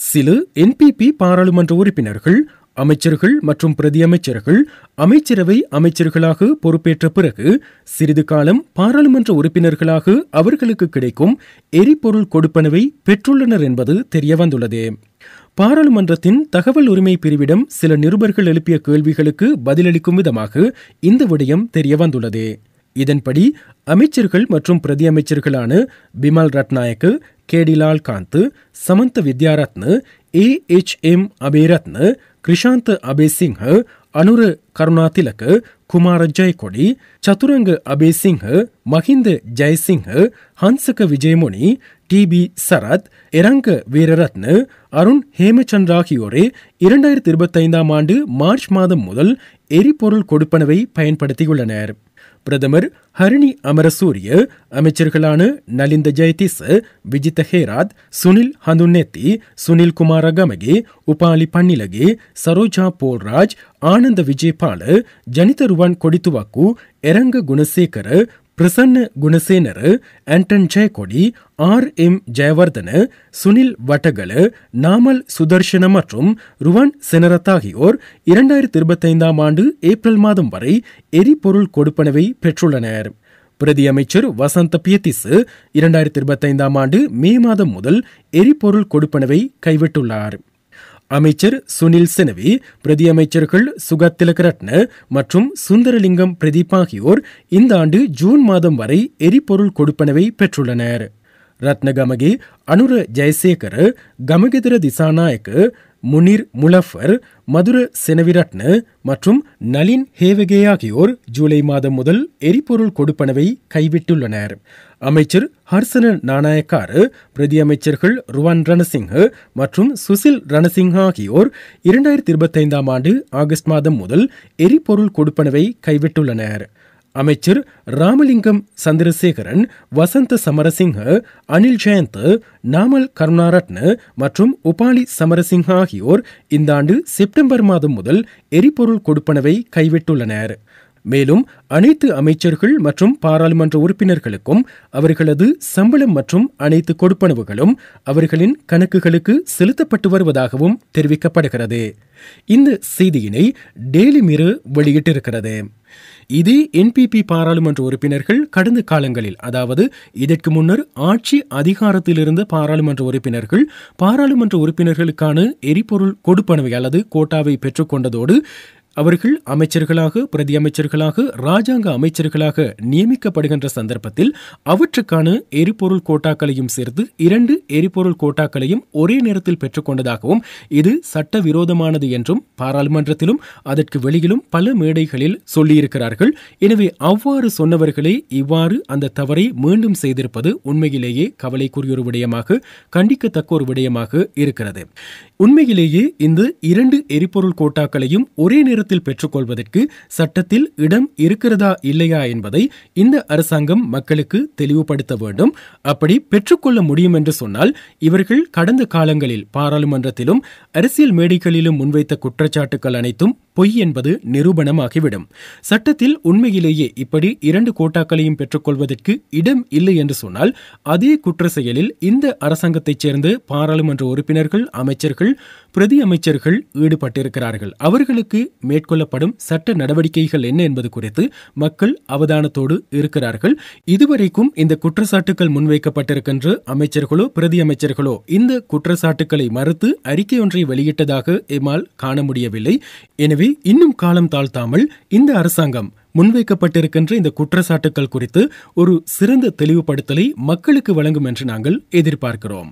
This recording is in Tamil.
சில என்பிபி பாராளுமன்ற உறுப்பினர்கள், அமைச்சர்கள் மற்றும் பிரதியமைச்சர்கள் அமைச்சரவை அமைச்சர்களாக பொறுப்பேற்ற பிறகு சிறிது காலம் பாராளுமன்ற உறுப்பினர்களாக அவர்களுக்கு கிடைக்கும் எரிபொருள் கொடுப்பனவை பெற்றுள்ளனர் என்பது தெரியவந்துள்ளது. பாராளுமன்றத்தின் தகவல் உரிமை பிரிவிடம் சில நிருபர்கள் எழுப்பிய கேள்விகளுக்கு பதிலளிக்கும் விதமாக இந்த விடயம் தெரியவந்துள்ளது. இதன்படி அமைச்சர்கள் மற்றும் பிரதியமைச்சர்களான பிமல் ரட்நாயக்க, கேடி லால்காந்த், சமந்த வித்யாரத்ன, AHM அபேரத்ன, கிருஷாந்த் அபேசிங்க, அனுர கருணாதிலக, குமார ஜெயக்கொடி, சதுரங்க அபேசிங்க, மஹிந்த ஜெயசிங்க, ஹன்சக விஜயமுனி, TB சரத், இரங்க வீரரத்ன, அருண் ஹேமச்சந்திர ஆகியோரே 2025 ஆண்டு மார்ச் மாதம் முதல் எரிபொருள் கொடுப்பனவை பயன்படுத்தியுள்ளனர். பிரதமர் ஹரிணி அமரசூரிய, அமைச்சர்களான நலிந்த ஜெயதிச, விஜித ஹேராத், சுனில் ஹந்துன்னெத்தி, சுனில் குமார கமகே, உபாலி பன்னிலகே, சரோஜா போல்ராஜ், ஆனந்த விஜயபால, ஜனித ருவான் கொடித்துவாக்கு, ಎರಂಗ ಗುಣಸೇಖರ, பிரசன்ன குணசேனர், ஆண்டன் ஜெயக்கொடி, RM ஜெயவர்தன, சுனில் வட்டகல, நாமல் சுதர்ஷன மற்றும் ருவான் செனரத் ஆகியோர் 2025 ஆண்டு ஏப்ரல் மாதம் வரை எரிபொருள் கொடுப்பனவை பெற்றுள்ளனர். பிரதி அமைச்சர் வசந்த பியத்திஸ் 2025 ஆண்டு மே மாதம் முதல் எரிபொருள் கொடுப்பனவை கைவிட்டுள்ளார். அமைச்சர் சுனில் செனவி, பிரதி அமைச்சர்கள் சுகத் திலகரட்ன மற்றும் சுந்தரலிங்கம் பிரதீப் ஆகியோர் இந்த ஆண்டு ஜூன் மாதம் வரை எரிபொருள் கொடுப்பனவை பெற்றுள்ளனர். ரத்னகமகே, அனுர ஜெயசேகர, கமகெதிர திசாநாயக்க, முனீர் முலஃபர், மதுர செனவிரட்ன மற்றும் நளின் ஹேவகே ஆகியோர் ஜூலை மாதம் முதல் எரிபொருள் கொடுப்பனவை கைவிட்டுள்ளனர். அமைச்சர் ஹர்சன நாணயக்கார், பிரதி அமைச்சர்கள் ருவான் ரணசிங்க மற்றும் சுசில் ரணசிங்க ஆகியோர் 2025 ஆண்டு ஆகஸ்ட் மாதம் முதல் எரிபொருள் கொடுப்பனவை கைவிட்டுள்ளனர். அமைச்சர் ராமலிங்கம் சந்திரசேகரன், வசந்த சமரசிங்க, அனில் ஜெயந்த், நாமல் கருணாரட்ன மற்றும் உபாலி சமரசிங்க ஆகியோர் இந்த ஆண்டு செப்டம்பர் மாதம் முதல் எரிபொருள் கொடுப்பனவை கைவிட்டுள்ளனர். மேலும் அனைத்து அமைச்சர்கள் மற்றும் பாராளுமன்ற உறுப்பினர்களுக்கும் அவர்களது சம்பளம் மற்றும் அனைத்து கொடுப்பனவுகளும் அவர்களின் கணக்குகளுக்கு செலுத்தப்பட்டு வருவதாகவும் தெரிவிக்கப்படுகிறது. இந்த செய்தியினை டெய்லி மிரர் வெளியிட்டிருக்கிறது. இதே என்பிபி பாராளுமன்ற உறுப்பினர்கள் கடந்த காலங்களில், அதாவது இதற்கு முன்னர் ஆட்சி அதிகாரத்தில் இருந்த பாராளுமன்ற உறுப்பினர்கள் பாராளுமன்ற உறுப்பினர்களுக்கான எரிபொருள் கொடுப்பனவை அல்லது கோட்டாவை பெற்றுக்கொண்டதோடு அவர்கள் அமைச்சர்களாக, பிரதி அமைச்சர்களாக, ராஜாங்க அமைச்சர்களாக நியமிக்கப்படுகின்ற சந்தர்ப்பத்தில் அவற்றுக்கான எரிபொருள் கோட்டாக்களையும் சேர்த்து 2 எரிபொருள் கோட்டாக்களையும் ஒரே நேரத்தில் பெற்றுக்கொண்டதாகவும் இது சட்டவிரோதமானது என்றும் பாராளுமன்றத்திலும் அதற்கு வெளியிலும் பல மேடைகளில் சொல்லியிருக்கிறார்கள். எனவே அவ்வாறு சொன்னவர்களே இவ்வாறு அந்த தவறை மீண்டும் செய்திருப்பது உண்மையிலேயே கவலைக்குரிய ஒரு விடயமாக, கண்டிக்கத்தக்க ஒரு விடயமாக இருக்கிறது. உண்மையிலேயே இந்த 2 எரிபொருள் கோட்டாக்களையும் ஒரே நேரத்தில் பெற்றுக்கொள்வதற்கு சட்டத்தில் இடம் இருக்கிறதா இல்லையா என்பதை இந்த அரசாங்கம் மக்களுக்கு தெளிவுபடுத்த வேண்டும். அப்படி பெற்றுக்கொள்ள முடியும் என்று சொன்னால் இவர்கள் கடந்த காலங்களில் பாராளுமன்றத்திலும் அரசியல் மேடைகளிலும் முன்வைத்த குற்றச்சாட்டுகள் அனைத்தும் பொய் என்பது நிரூபணமாகிவிடும். சட்டத்தில் உண்மையிலேயே இப்படி 2 கோட்டாக்களையும் பெற்றுக்கொள்வதற்கு இடம் இல்லை என்று சொன்னால் அதே குற்ற செயலில் இந்த அரசாங்கத்தைச் சேர்ந்த பாராளுமன்ற உறுப்பினர்கள், அமைச்சர்கள், பிரதி அமைச்சர்கள் ஈடுபட்டிருக்கிறார்கள். அவர்களுக்கு மேற்கொள்ளப்படும் சட்ட நடவடிக்கைகள் என்ன என்பது குறித்து மக்கள் அவதானத்தோடு இருக்கிறார்கள். இதுவரைக்கும் இந்த குற்றச்சாட்டுகள் முன்வைக்கப்பட்டிருக்கின்ற அமைச்சர்களோ பிரதி அமைச்சர்களோ இந்த குற்றச்சாட்டுகளை மறுத்து அறிக்கை ஒன்றை வெளியிட்டதாக எம்மால் காண முடியவில்லை. எனவே இன்னும் காலம் தாழ்த்தாமல் இந்த அரசாங்கம் முன்வைக்கப்பட்டிருக்கின்ற இந்த குற்றச்சாட்டுகள் குறித்து ஒரு சிறந்த தெளிவுபடுத்தலை மக்களுக்கு வழங்கும் என்று நாங்கள் எதிர்பார்க்கிறோம்.